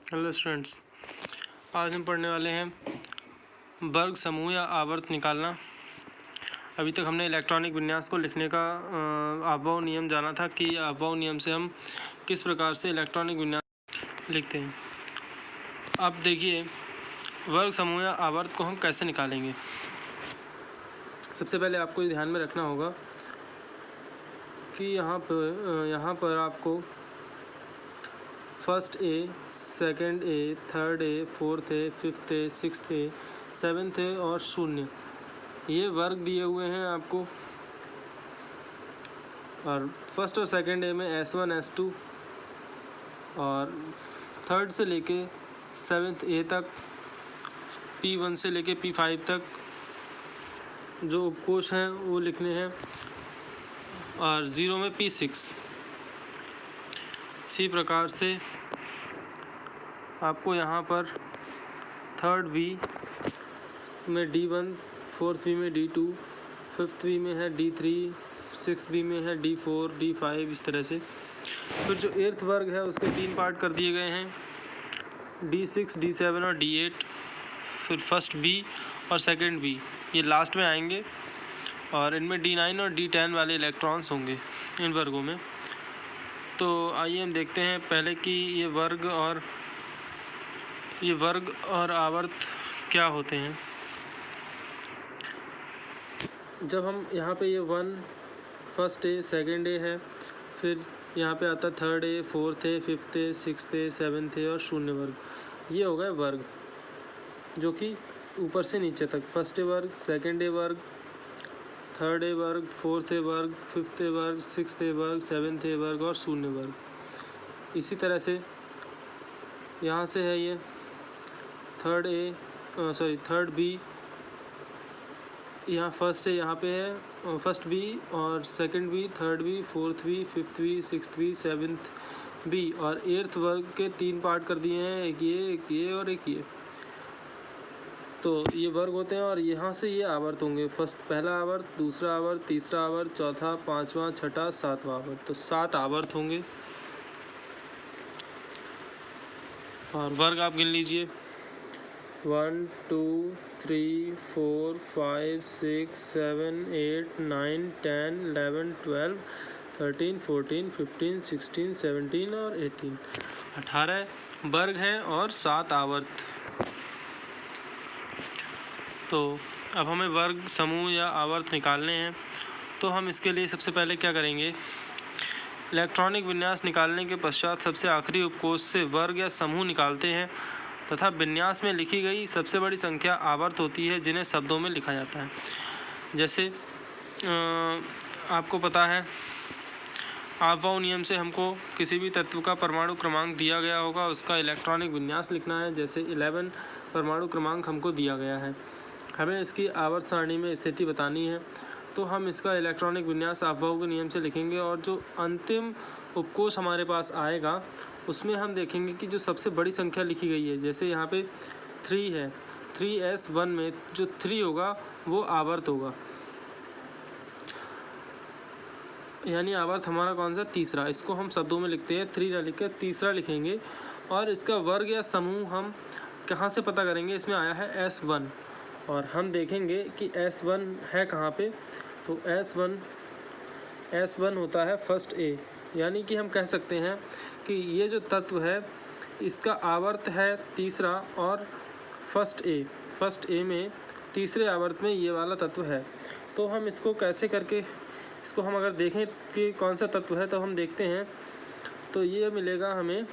Hello students, आज हम पढ़ने वाले हैं वर्ग समूह या आवर्त निकालना। अभी तक हमने इलेक्ट्रॉनिक विन्यास को लिखने का आबवाव नियम जाना था कि आबवाव नियम से हम किस प्रकार से इलेक्ट्रॉनिक विन्यास लिखते हैं। अब देखिए वर्ग समूह या आवर्त को हम कैसे निकालेंगे। सबसे पहले आपको ये ध्यान में रखना होगा कि यहाँ पर आपको first A, second A, third A, fourth A, fifth A, sixth A, seventh A और शून्य, ये वर्ग दिए हुए हैं आपको। और फर्स्ट और सेकंड ए में S1, S2 और थर्ड से लेके सेवन्थ ए तक, P1 से लेके P5 तक जो उपकोष हैं वो लिखने हैं, और 0 में P6। इसी प्रकार से आपको यहाँ पर थर्ड बी में D1, फोर्थ बी में D2, फिफ्थ बी में है D3, सिक्स बी में है D4, D5, इस तरह से। फिर जो एर्थ वर्ग है उसके 3 पार्ट कर दिए गए हैं, D6, D7 और D8। फिर फर्स्ट बी और सेकंड बी ये लास्ट में आएंगे, और इनमें D9 और D10 वाले इलेक्ट्रॉन्स होंगे इन वर्गों में। तो आइए हम देखते हैं पहले कि ये वर्ग और आवर्त क्या होते हैं। जब हम यहाँ पे ये 1 फर्स्ट ए, सेकंड ए है, फिर यहाँ पे आता third A, fourth A, fifth A, sixth A, seventh A और शून्य वर्ग, ये हो गए वर्ग जो कि ऊपर से नीचे तक, फर्स्ट ए वर्ग, सेकंड ए वर्ग, थर्ड ए वर्ग, फोर्थ ए वर्ग, फिफ्थ ए वर्ग, सिक्स्थ ए वर्ग, सेवन्थ ए वर्ग और शून्य वर्ग। इसी तरह से यहाँ से है ये थर्ड बी, यहाँ फर्स्ट ए यहाँ पे है, फर्स्ट बी और second B, third B, fourth B, fifth B, sixth B, seventh B, और एर्थ वर्ग के 3 पार्ट कर दिए हैं, एक ये और एक ये। तो ये वर्ग होते हैं, और यहाँ से ये आवर्त होंगे, पहला आवर्त, दूसरा आवर्त, तीसरा आवर्त, चौथा, पांचवा, छठा, सातवां आवर्त। तो 7 आवर्त होंगे। और वर्ग आप गिन लीजिए, 1 2 3 4 5 6 7 8 9 10 11 12 13 14 15 16 17 और 18, 18 वर्ग हैं और 7 आवर्त। तो अब हमें वर्ग समूह या आवर्त निकालने हैं। तो हम इसके लिए सबसे पहले क्या करेंगे, इलेक्ट्रॉनिक विन्यास निकालने के पश्चात सबसे आखिरी उपकोष से वर्ग या समूह निकालते हैं, तथा विन्यास में लिखी गई सबसे बड़ी संख्या आवर्त होती है, जिन्हें शब्दों में लिखा जाता है। जैसे आपको पता है आबवाव नियम से हमको किसी भी तत्व का परमाणु क्रमांक दिया गया होगा, उसका इलेक्ट्रॉनिक विन्यास लिखना है। जैसे 11 परमाणु क्रमांक हमको दिया गया है, हमें इसकी आवर्त सारणी में स्थिति बतानी है, तो हम इसका इलेक्ट्रॉनिक विन्यास आबवाव के नियम से लिखेंगे। और जो अंतिम उपकोष हमारे पास आएगा उसमें हम देखेंगे कि जो सबसे बड़ी संख्या लिखी गई है, जैसे यहाँ पे 3 है, 3s1 में जो 3 होगा वो आवर्त होगा, यानी आवर्त हमारा कौन सा, तीसरा। इसको हम शब्दों में लिखते हैं, 3 ना लिखकर तीसरा लिखेंगे। और इसका वर्ग या समूह हम कहाँ से पता करेंगे, इसमें आया है S1, और हम देखेंगे कि S1 है कहाँ पे। तो S1 होता है फर्स्ट ए, यानी कि हम कह सकते हैं कि ये जो तत्व है इसका आवर्त है तीसरा, और फर्स्ट ए में तीसरे आवर्त में ये वाला तत्व है। तो हम इसको कैसे करके, इसको हम अगर देखें कि कौन सा तत्व है, तो हम देखते हैं, तो ये मिलेगा हमें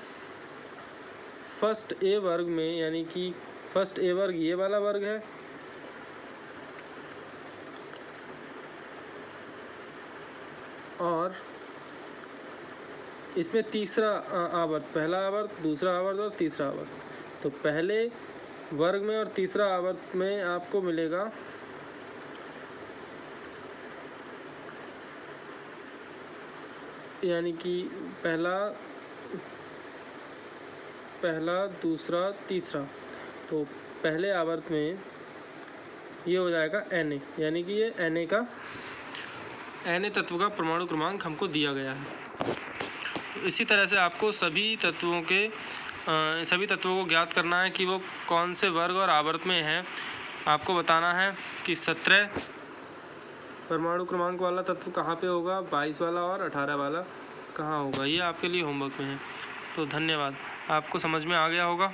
फर्स्ट ए वर्ग में, यानी कि फर्स्ट ए वर्ग ये वाला वर्ग है, और इसमें तीसरा आवर्त, पहला आवर्त, दूसरा आवर्त और तीसरा आवर्त। तो पहले वर्ग में और तीसरा आवर्त में आपको मिलेगा यानी कि पहला दूसरा तीसरा। तो पहले आवर्त में ये हो जाएगा Na, यानी कि ये Na तत्व का परमाणु क्रमांक हमको दिया गया है। तो इसी तरह से आपको सभी तत्वों के सभी तत्वों को ज्ञात करना है कि वो कौन से वर्ग और आवर्त में है। आपको बताना है कि 17 परमाणु क्रमांक वाला तत्व कहाँ पे होगा, 22 वाला और 18 वाला कहाँ होगा। ये आपके लिए होमवर्क में है। तो धन्यवाद, आपको समझ में आ गया होगा।